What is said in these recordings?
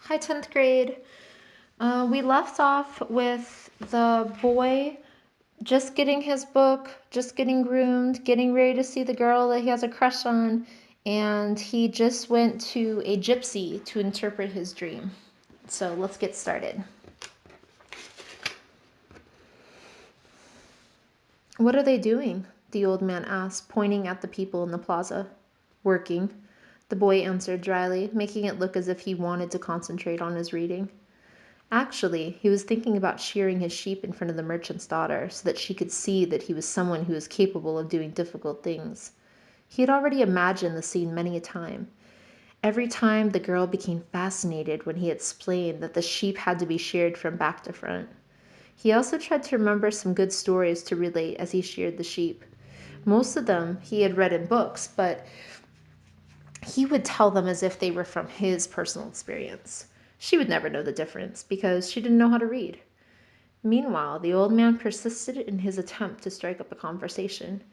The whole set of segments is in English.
Hi, 10th grade. We left off with the boy just getting his book, just getting groomed, getting ready to see the girl that he has a crush on, and he just went to a gypsy to interpret his dream. So let's get started. What are they doing? The old man asked, pointing at the people in the plaza. Working, the boy answered dryly, making it look as if he wanted to concentrate on his reading. Actually, he was thinking about shearing his sheep in front of the merchant's daughter so that she could see that he was someone who was capable of doing difficult things. He had already imagined the scene many a time. Every time the girl became fascinated when he explained that the sheep had to be sheared from back to front. He also tried to remember some good stories to relate as he sheared the sheep. Most of them he had read in books, but he would tell them as if they were from his personal experience. She would never know the difference because she didn't know how to read. Meanwhile, the old man persisted in his attempt to strike up a conversation.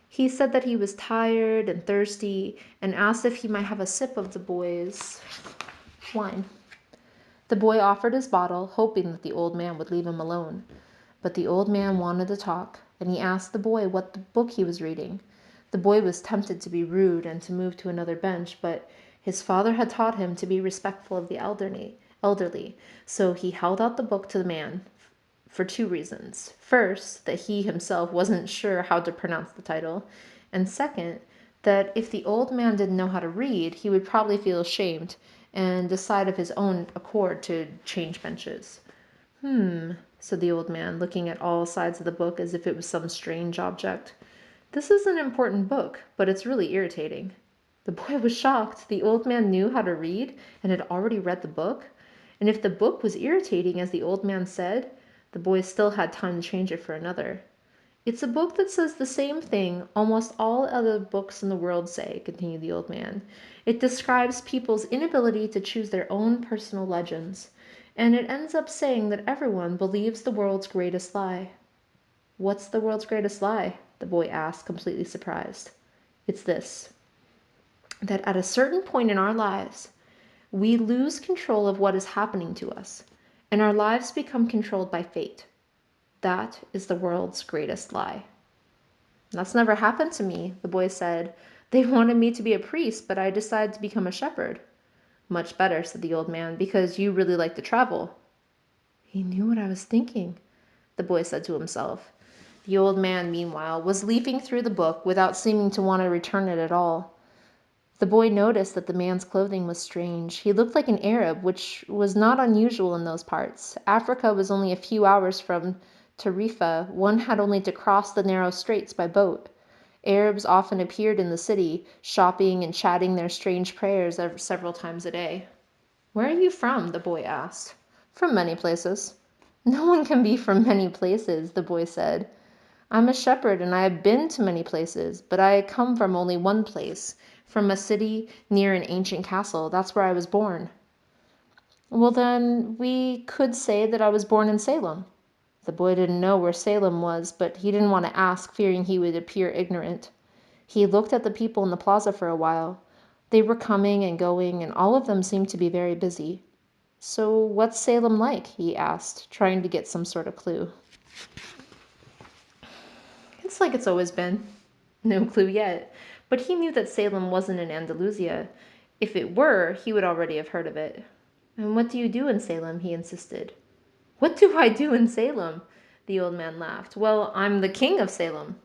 He said that he was tired and thirsty and asked if he might have a sip of the boy's wine. The boy offered his bottle, hoping that the old man would leave him alone. But the old man wanted to talk, and he asked the boy what the book he was reading. The boy was tempted to be rude and to move to another bench, but his father had taught him to be respectful of the elderly, so he held out the book to the man for two reasons. First, that he himself wasn't sure how to pronounce the title, and second, that if the old man didn't know how to read, he would probably feel ashamed and decide of his own accord to change benches. Said the old man, looking at all sides of the book as if it was some strange object. This is an important book, but it's really irritating. The boy was shocked. The old man knew how to read and had already read the book. And if the book was irritating, as the old man said, the boy still had time to change it for another. It's a book that says the same thing almost all other books in the world say, continued the old man. It describes people's inability to choose their own personal legends, and it ends up saying that everyone believes the world's greatest lie. What's the world's greatest lie? The boy asked, completely surprised. It's this: that at a certain point in our lives, we lose control of what is happening to us, and our lives become controlled by fate. That is the world's greatest lie. That's never happened to me, the boy said. They wanted me to be a priest, but I decided to become a shepherd. Much better, said the old man, because you really like to travel. He knew what I was thinking, the boy said to himself. The old man, meanwhile, was leafing through the book without seeming to want to return it at all. The boy noticed that the man's clothing was strange. He looked like an Arab, which was not unusual in those parts. Africa was only a few hours from Tarifa. One had only to cross the narrow straits by boat. Arabs often appeared in the city, shopping and chatting their strange prayers several times a day. Where are you from? The boy asked. From many places. No one can be from many places, the boy said. I'm a shepherd and I have been to many places, but I come from only one place, from a city near an ancient castle. That's where I was born. Well, then, we could say that I was born in Salem. The boy didn't know where Salem was, but he didn't want to ask, fearing he would appear ignorant. He looked at the people in the plaza for a while. They were coming and going, and all of them seemed to be very busy. So what's Salem like? He asked, trying to get some sort of clue. It's like it's always been. No clue yet. But he knew that Salem wasn't in Andalusia. If it were, he would already have heard of it. And what do you do in Salem? He insisted. What do I do in Salem? The old man laughed. Well, I'm the king of Salem.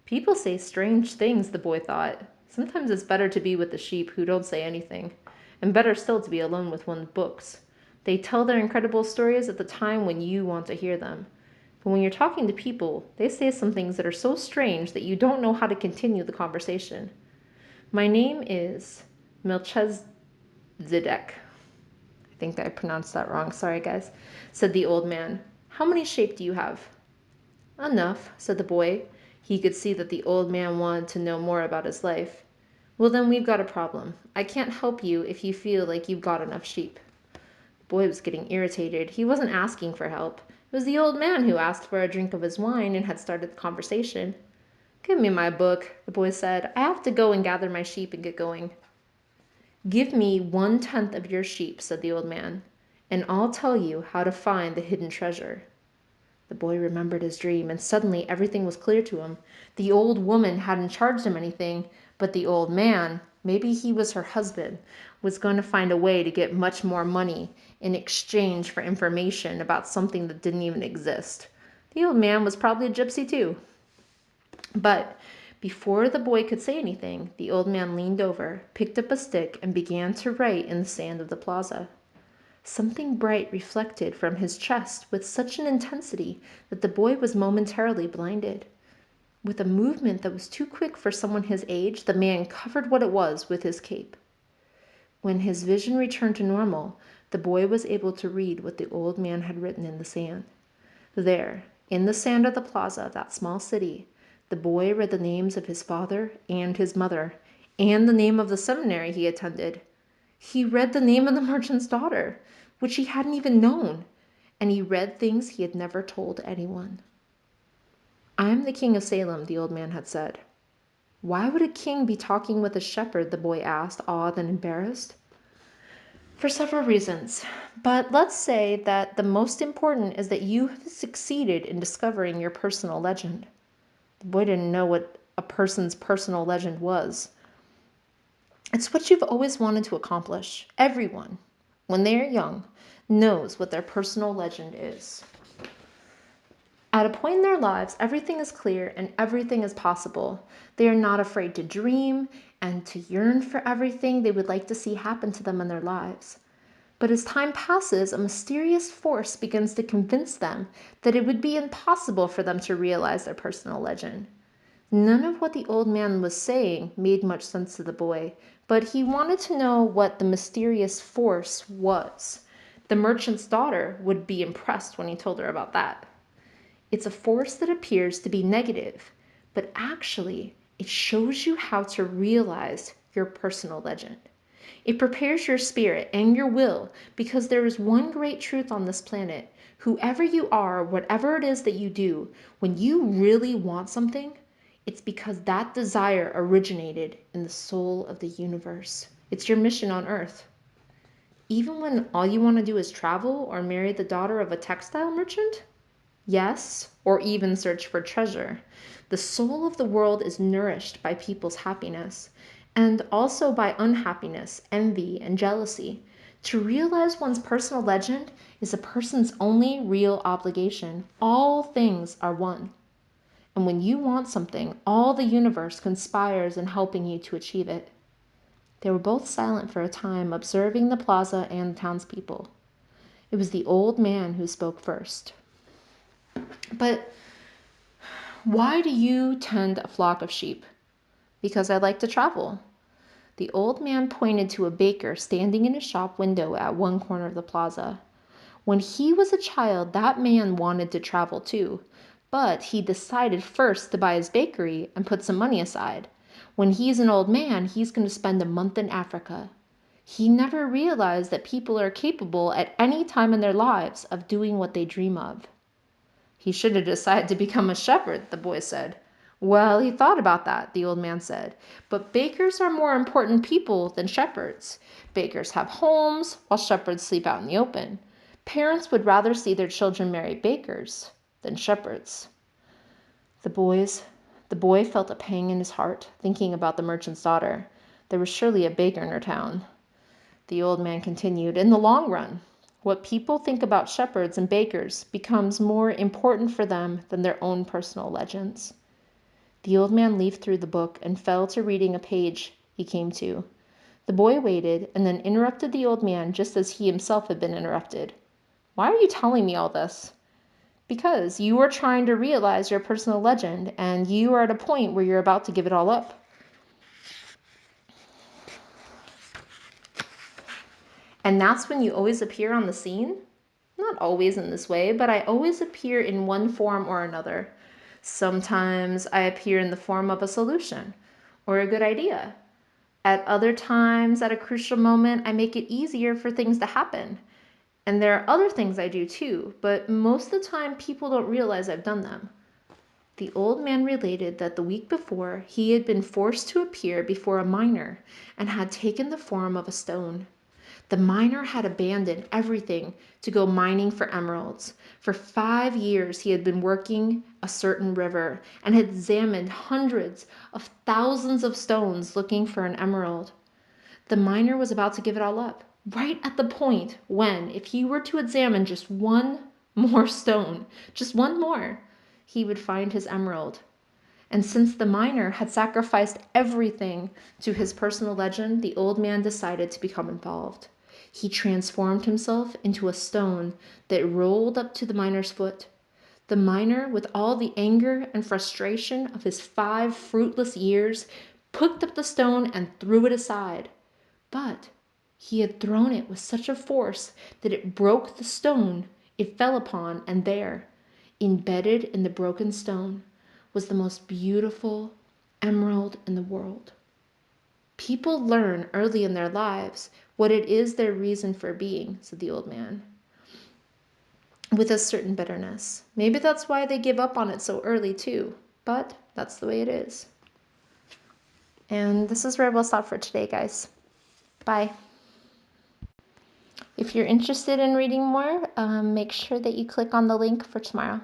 People say strange things, the boy thought. Sometimes it's better to be with the sheep who don't say anything, and better still to be alone with one's books. They tell their incredible stories at the time when you want to hear them. But when you're talking to people, they say some things that are so strange that you don't know how to continue the conversation. My name is Melchizedek. I think I pronounced that wrong. Sorry, guys, said the old man. How many sheep do you have? Enough, said the boy. He could see that the old man wanted to know more about his life. Well, then we've got a problem. I can't help you if you feel like you've got enough sheep. The boy was getting irritated. He wasn't asking for help. It was the old man who asked for a drink of his wine and had started the conversation. Give me my book, the boy said. I have to go and gather my sheep and get going. "Give me 1/10 of your sheep," said the old man, "and I'll tell you how to find the hidden treasure." The boy remembered his dream, and suddenly everything was clear to him. The old woman hadn't charged him anything, but the old man, maybe he was her husband, was going to find a way to get much more money in exchange for information about something that didn't even exist. The old man was probably a gypsy too. But before the boy could say anything, the old man leaned over, picked up a stick, and began to write in the sand of the plaza. Something bright reflected from his chest with such an intensity that the boy was momentarily blinded. With a movement that was too quick for someone his age, the man covered what it was with his cape. When his vision returned to normal, the boy was able to read what the old man had written in the sand. There, in the sand of the plaza of that small city, the boy read the names of his father and his mother, and the name of the seminary he attended. He read the name of the merchant's daughter, which he hadn't even known, and he read things he had never told anyone. "I am the king of Salem," the old man had said. "Why would a king be talking with a shepherd?" the boy asked, awed and embarrassed. "For several reasons, but let's say that the most important is that you have succeeded in discovering your personal legend." The boy didn't know what a person's personal legend was. It's what you've always wanted to accomplish. Everyone, when they are young, knows what their personal legend is. At a point in their lives, everything is clear and everything is possible. They are not afraid to dream and to yearn for everything they would like to see happen to them in their lives. But as time passes, a mysterious force begins to convince them that it would be impossible for them to realize their personal legend. None of what the old man was saying made much sense to the boy, but he wanted to know what the mysterious force was. The merchant's daughter would be impressed when he told her about that. It's a force that appears to be negative, but actually, it shows you how to realize your personal legend. It prepares your spirit and your will, because there is one great truth on this planet. Whoever you are, whatever it is that you do, when you really want something, it's because that desire originated in the soul of the universe. It's your mission on Earth. Even when all you want to do is travel or marry the daughter of a textile merchant? Yes, or even search for treasure. The soul of the world is nourished by people's happiness, and also by unhappiness, envy, and jealousy. To realize one's personal legend is a person's only real obligation. All things are one. And when you want something, all the universe conspires in helping you to achieve it. They were both silent for a time, observing the plaza and the townspeople. It was the old man who spoke first. "But why do you tend a flock of sheep?" "Because I like to travel." The old man pointed to a baker standing in a shop window at one corner of the plaza. When he was a child, that man wanted to travel too, but he decided first to buy his bakery and put some money aside. When he's an old man, he's going to spend a month in Africa. He never realized that people are capable at any time in their lives of doing what they dream of. "He should have decided to become a shepherd," the boy said. "Well, he thought about that," the old man said. "But bakers are more important people than shepherds. Bakers have homes, while shepherds sleep out in the open. Parents would rather see their children marry bakers than shepherds." The boy felt a pang in his heart, thinking about the merchant's daughter. There was surely a baker in her town. The old man continued, "In the long run, what people think about shepherds and bakers becomes more important for them than their own personal legends." The old man leafed through the book and fell to reading a page he came to. The boy waited and then interrupted the old man just as he himself had been interrupted. "Why are you telling me all this?" "Because you are trying to realize your personal legend, and you are at a point where you're about to give it all up." "And that's when you always appear on the scene?" "Not always in this way, but I always appear in one form or another. Sometimes I appear in the form of a solution or a good idea. At other times, at a crucial moment, I make it easier for things to happen. And there are other things I do too, but most of the time people don't realize I've done them." The old man related that the week before he had been forced to appear before a miner and had taken the form of a stone. The miner had abandoned everything to go mining for emeralds. For 5 years he had been working a certain river and had examined hundreds of thousands of stones looking for an emerald. The miner was about to give it all up, right at the point when, if he were to examine just one more stone, just one more, he would find his emerald. And since the miner had sacrificed everything to his personal legend, the old man decided to become involved. He transformed himself into a stone that rolled up to the miner's foot. The miner, with all the anger and frustration of his 5 fruitless years, picked up the stone and threw it aside. But he had thrown it with such a force that it broke the stone it fell upon, and there, embedded in the broken stone, was the most beautiful emerald in the world. People learn early in their lives what it is their reason for being, said the old man, with a certain bitterness. Maybe that's why they give up on it so early too, but that's the way it is. And this is where we'll stop for today, guys. Bye. If you're interested in reading more, make sure that you click on the link for tomorrow.